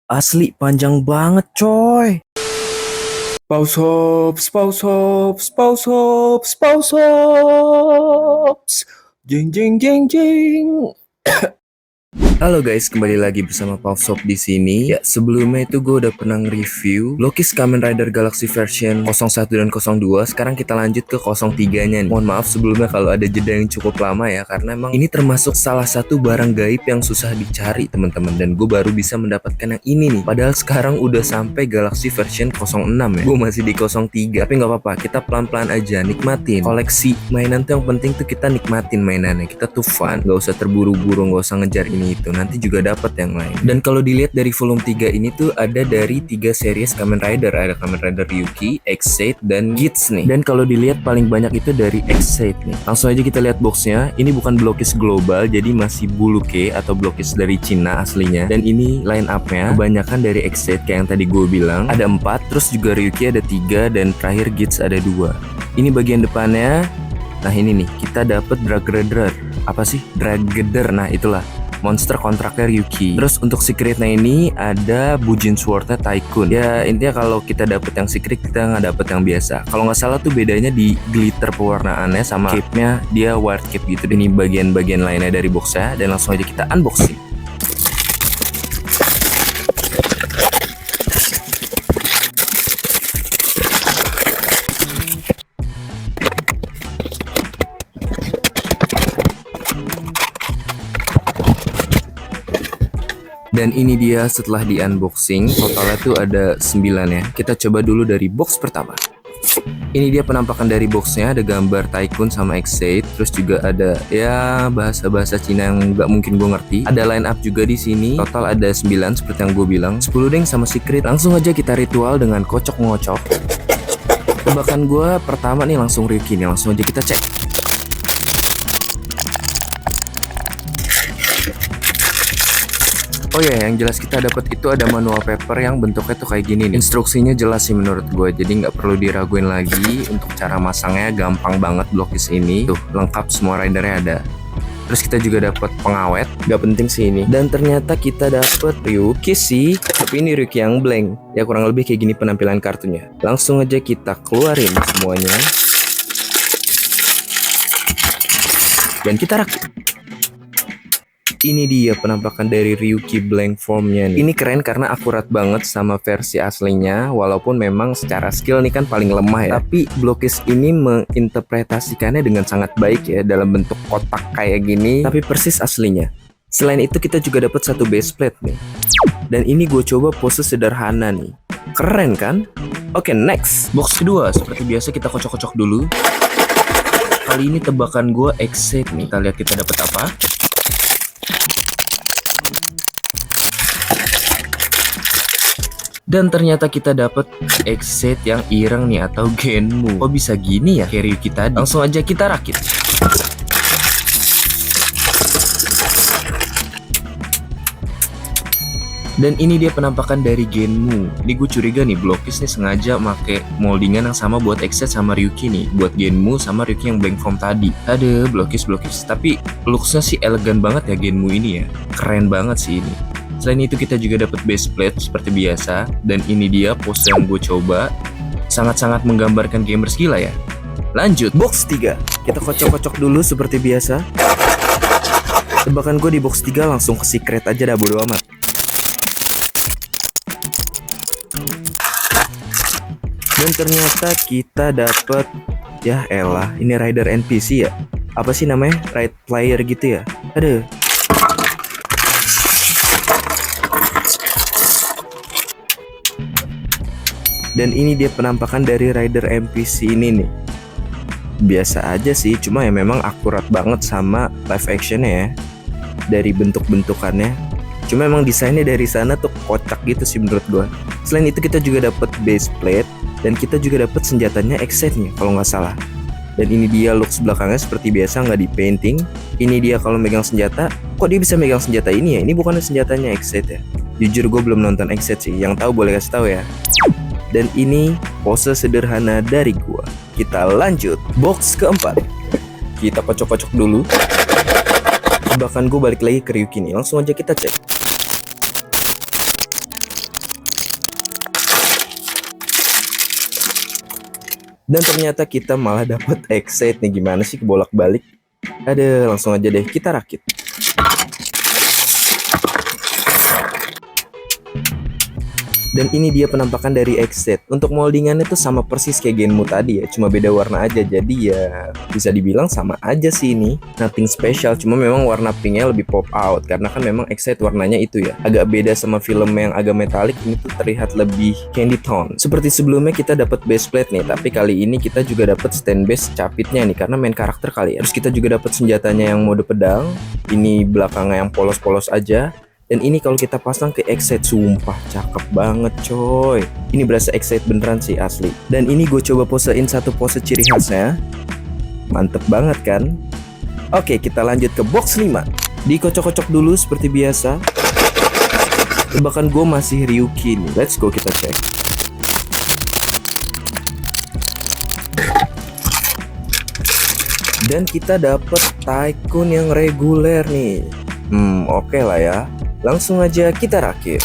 Asli panjang banget coy. Pause hops, pause hops, pause hops, pause hops. Jeng jeng jeng jeng. Halo guys, kembali lagi bersama Pavsop di sini. Ya, sebelumnya itu gue udah pernah nge-review Blockis Kamen Rider Galaxy version 01 dan 02. Sekarang kita lanjut ke 03-nya nih. Mohon maaf sebelumnya kalau ada jeda yang cukup lama ya, karena emang ini termasuk salah satu barang gaib yang susah dicari teman-teman, dan gue baru bisa mendapatkan yang ini nih. Padahal sekarang udah sampai Galaxy version 06 ya. Gue masih di 03, tapi nggak apa-apa, kita pelan-pelan aja nikmatin koleksi mainan tuh. Yang penting tuh kita nikmatin mainannya, kita tuh fun, nggak usah terburu-buru, nggak usah ngejar ini itu, nanti juga dapat yang lain. Dan kalau dilihat dari volume 3 ini tuh ada dari 3 series Kamen Rider, ada Kamen Rider Ryuki, Ex-Aid, dan Gits nih. Dan kalau dilihat paling banyak itu dari Ex-Aid nih. Langsung aja kita lihat boxnya. Ini bukan Blockis global, jadi masih Buluke atau Blockis dari Cina aslinya. Dan ini line up-nya kebanyakan dari Ex-Aid kayak yang tadi gue bilang, ada 4, terus juga Ryuki ada 3, dan terakhir Gits ada 2. Ini bagian depannya. Nah ini nih, kita dapat Dragredder. Apa sih? Dragredder, nah itulah monster kontraknya Ryuki. Terus untuk secretnya ini ada Bujin Swordnya Tycoon. Ya intinya kalau kita dapet yang secret, kita nggak dapet yang biasa. Kalau nggak salah tuh bedanya di glitter pewarnaannya sama cape-nya, dia wired cape gitu. Ini bagian-bagian lainnya dari boxnya, dan langsung aja kita unboxing. Dan ini dia setelah di unboxing, totalnya tuh ada 9 ya. Kita coba dulu dari box pertama. Ini dia penampakan dari boxnya, ada gambar Tycoon sama Ex-Aid, terus juga ada ya bahasa-bahasa Cina yang nggak mungkin gue ngerti. Ada line up juga di sini. Total ada 9 seperti yang gue bilang. 10 deng sama secret. Langsung aja kita ritual dengan kocok ngocok. Tebakan gue pertama nih langsung Ryuki nih. Langsung aja kita cek. Oh ya, yang jelas kita dapat itu ada manual paper yang bentuknya tuh kayak gini nih. Instruksinya jelas sih menurut gue, jadi nggak perlu diraguin lagi. Untuk cara masangnya gampang banget Blockis ini. Tuh, lengkap semua ridernya ada. Terus kita juga dapat pengawet, nggak penting sih ini. Dan ternyata kita dapat Ryuki sih, tapi ini Ryuki yang blank. Ya kurang lebih kayak gini penampilan kartunya. Langsung aja kita keluarin semuanya. Dan kita rakit. Ini dia penampakan dari Ryuki blank formnya nih. Ini keren karena akurat banget sama versi aslinya. Walaupun memang secara skill nih kan paling lemah ya, tapi Blockis ini menginterpretasikannya dengan sangat baik ya, dalam bentuk kotak kayak gini, tapi persis aslinya. Selain itu kita juga dapat satu base plate nih. Dan ini gue coba pose sederhana nih. Keren kan? Oke, next. Box kedua, seperti biasa kita kocok-kocok dulu. Kali ini tebakan gue Ex-Aid nih. Kita lihat kita dapat apa. Dan ternyata kita dapat Ex-Aid yang ireng nih atau Genmu. Kok bisa gini ya kayak Ryuki tadi? Langsung aja kita rakit. Dan ini dia penampakan dari Genmu. Ini gue curiga nih Blockis nih sengaja make moldingan yang sama buat Ex-Aid sama Ryuki nih, buat Genmu sama Ryuki yang blank form tadi. Aduh, Blockis. Tapi looksnya sih elegan banget ya Genmu ini ya. Keren banget sih ini. Selain itu kita juga dapat base plate seperti biasa. Dan ini dia pose yang gue coba. Sangat-sangat menggambarkan gamers gila ya. Lanjut, box 3. Kita kocok-kocok dulu seperti biasa. Tebakan gue di box 3 langsung ke secret aja dah, bodo amat. Dan ternyata kita dapat, ya elah, ini rider NPC ya. Apa sih namanya? Ride player gitu ya. Aduh. Dan ini dia penampakan dari rider NPC ini nih. Biasa aja sih, cuma ya memang akurat banget sama live actionnya ya. Dari bentuk-bentukannya. Cuma emang desainnya dari sana tuh kocak gitu sih menurut gua. Selain itu kita juga dapat base plate. Dan kita juga dapat senjatanya Ex-Aid nih kalau nggak salah. Dan ini dia looks belakangnya seperti biasa, nggak di painting. Ini dia kalau megang senjata. Kok dia bisa megang senjata ini ya? Ini bukan senjatanya Ex-Aid ya. Jujur gue belum nonton Ex-Aid sih. Yang tahu boleh kasih tahu ya. Dan ini pose sederhana dari gua. Kita lanjut box keempat. Kita kocok-kocok dulu. Bahkan gue balik lagi ke Ryuki nih. Langsung aja kita cek. Dan ternyata kita malah dapat X-Set nih, gimana sih kebolak-balik? Ada, langsung aja deh kita rakit. Dan ini dia penampakan dari X-Set. Untuk moldingannya tuh sama persis kayak Genmu tadi ya, cuma beda warna aja. Jadi ya bisa dibilang sama aja sih ini. Nothing special, cuma memang warna pinknya lebih pop out. Karena kan memang X-Set warnanya itu ya. Agak beda sama film yang agak metalik, ini tuh terlihat lebih candy tone. Seperti sebelumnya kita dapat base plate nih, tapi kali ini kita juga dapat stand base capitnya nih, karena main karakter kali ya. Terus kita juga dapat senjatanya yang mode pedang. Ini belakangnya yang polos-polos aja. Dan ini kalau kita pasang ke X-Set, sumpah cakep banget coy. Ini berasa X-Set beneran sih asli. Dan ini gue coba posein satu pose ciri khasnya. Mantep banget kan? Oke, kita lanjut ke box 5. Dikocok-kocok dulu seperti biasa. Tebakan gue masih Ryuki nih. Let's go kita cek. Dan kita dapet Tycoon yang reguler nih. Oke lah ya. Langsung aja kita rakit.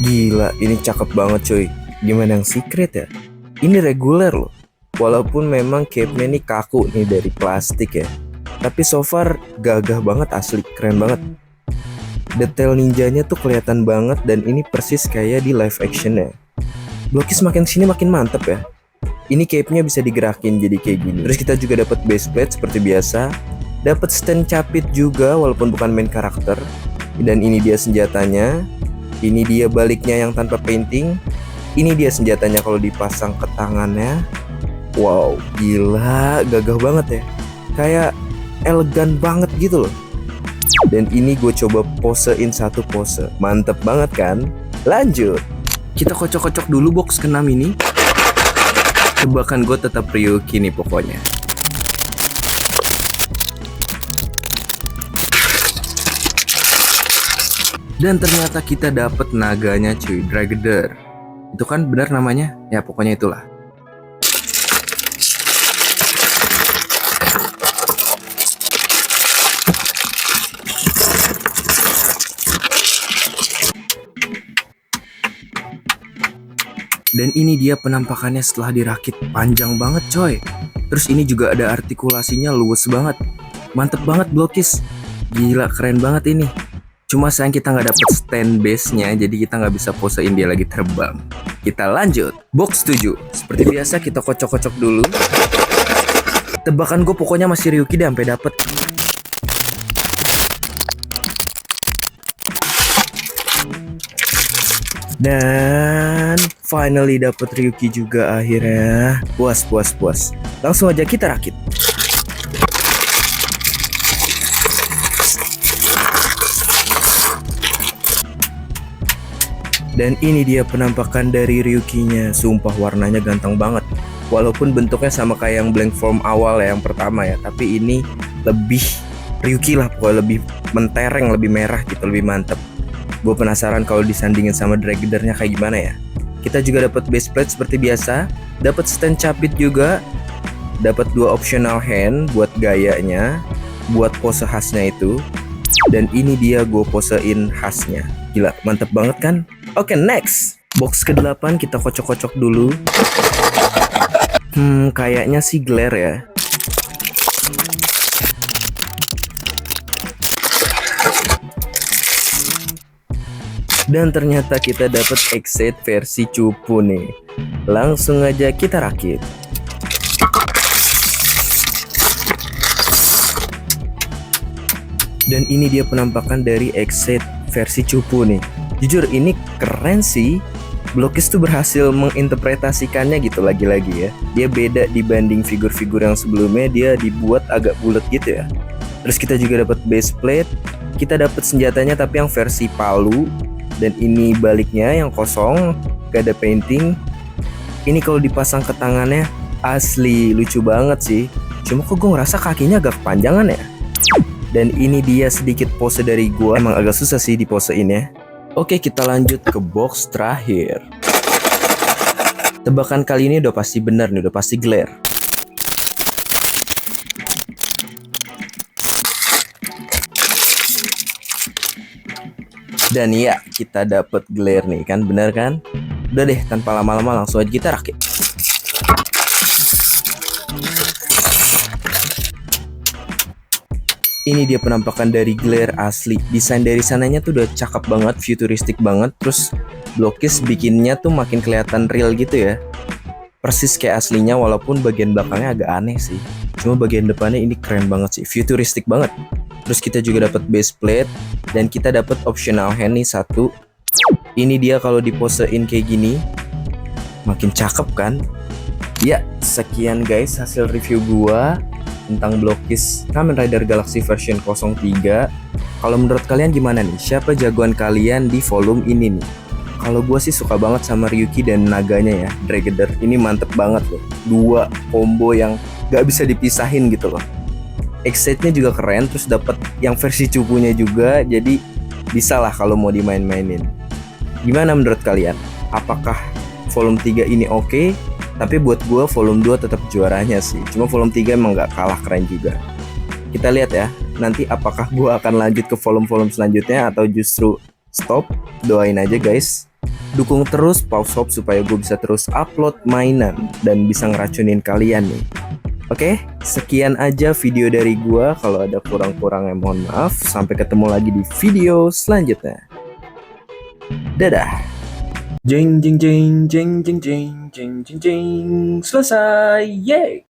Gila, ini cakep banget cuy. Gimana yang secret ya? Ini reguler loh. Walaupun memang cape-nya nih kaku nih dari plastik ya. Tapi so far gagah banget asli, keren banget. Detail ninjanya tuh kelihatan banget dan ini persis kayak di live actionnya. Blokis makin sini makin mantep ya. Ini cape-nya bisa digerakin jadi kayak gini. Terus kita juga dapat base plate seperti biasa. Dapat stand capit juga walaupun bukan main karakter. Dan ini dia senjatanya. Ini dia baliknya yang tanpa painting. Ini dia senjatanya kalau dipasang ke tangannya. Wow, gila, gagah banget ya. Kayak elegan banget gitu loh. Dan ini gue coba posein satu pose. Mantep banget kan? Lanjut. Kita kocok-kocok dulu box ke-6 ini. Tebakan gue tetap Ryuki nih pokoknya. Dan ternyata kita dapet naganya cuy, Drageder. Itu kan benar namanya? Ya pokoknya itulah. Dan ini dia penampakannya setelah dirakit, panjang banget coy. Terus ini juga ada artikulasinya luwes banget. Mantep banget Blokis. Gila keren banget ini. Cuma sayang kita nggak dapet stand base-nya, jadi kita nggak bisa posein dia lagi terbang. Kita lanjut, box 7. Seperti biasa kita kocok-kocok dulu. Tebakan gue pokoknya masih Ryuki deh sampai dapet. Dan finally dapet Ryuki juga akhirnya. Puas. Langsung aja kita rakit. Dan ini dia penampakan dari Ryukinya. Sumpah warnanya ganteng banget. Walaupun bentuknya sama kayak yang blank form awal ya, yang pertama ya. Tapi ini lebih Ryuki lah, pokoknya lebih mentereng, lebih merah gitu, lebih mantep. Gue penasaran kalau disandingin sama Dragedernya kayak gimana ya. Kita juga dapat base plate seperti biasa, dapat stand capit juga, dapat 2 optional hand buat gayanya, buat pose khasnya itu. Dan ini dia gue posein khasnya. Gila, mantep banget kan? Oke, next. Box ke-8 kita kocok-kocok dulu. Kayaknya sih glare ya. Dan ternyata kita dapat X-Set versi cupu nih. Langsung aja kita rakit. Dan ini dia penampakan dari X-Set versi cupu nih. Jujur ini keren sih. Blokis tuh berhasil menginterpretasikannya gitu lagi-lagi ya. Dia beda dibanding figur-figur yang sebelumnya, dia dibuat agak bulat gitu ya. Terus kita juga dapat base plate. Kita dapat senjatanya tapi yang versi palu. Dan ini baliknya yang kosong, gak ada painting. Ini kalau dipasang ke tangannya asli lucu banget sih. Cuma kok gue ngerasa kakinya agak kepanjangan ya. Dan ini dia sedikit pose dari gue. Emang agak susah sih di posein ya. Oke, kita lanjut ke box terakhir. Tebakan kali ini udah pasti bener nih, udah pasti glare. Dan ya, kita dapet glare nih kan, bener kan? Udah deh, tanpa lama-lama langsung aja kita rakit. Ini dia penampakan dari glare asli. Desain dari sananya tuh udah cakep banget, futuristik banget. Terus Blockies bikinnya tuh makin kelihatan real gitu ya. Persis kayak aslinya, walaupun bagian belakangnya agak aneh sih. Cuma bagian depannya ini keren banget sih, futuristik banget. Terus kita juga dapat base plate dan kita dapat optional hand nih satu. Ini dia kalau diposein kayak gini, makin cakep kan? Ya, sekian guys hasil review gua tentang Blockies Kamen Rider Galaxy version 03. Kalau menurut kalian gimana nih? Siapa jagoan kalian di volume ini nih? Kalau gue sih suka banget sama Ryuki dan naganya ya, Drageder. Ini mantep banget loh. Dua combo yang gak bisa dipisahin gitu loh. Excite-nya juga keren, terus dapat yang versi cupunya juga, jadi bisa lah kalau mau dimain-mainin. Gimana menurut kalian? Apakah volume 3 ini oke? Tapi buat gue volume 2 tetap juaranya sih. Cuma volume 3 emang gak kalah keren juga. Kita lihat ya, nanti apakah gue akan lanjut ke volume-volume selanjutnya atau justru stop. Doain aja guys. Dukung terus Pause Hop supaya gue bisa terus upload mainan dan bisa ngeracunin kalian nih. Oke, sekian aja video dari gue. Kalau ada kurang-kurangnya mohon maaf. Sampai ketemu lagi di video selanjutnya. Dadah. Jeng jeng jeng jeng jeng jeng jeng jeng jeng. Selesai. Yeay.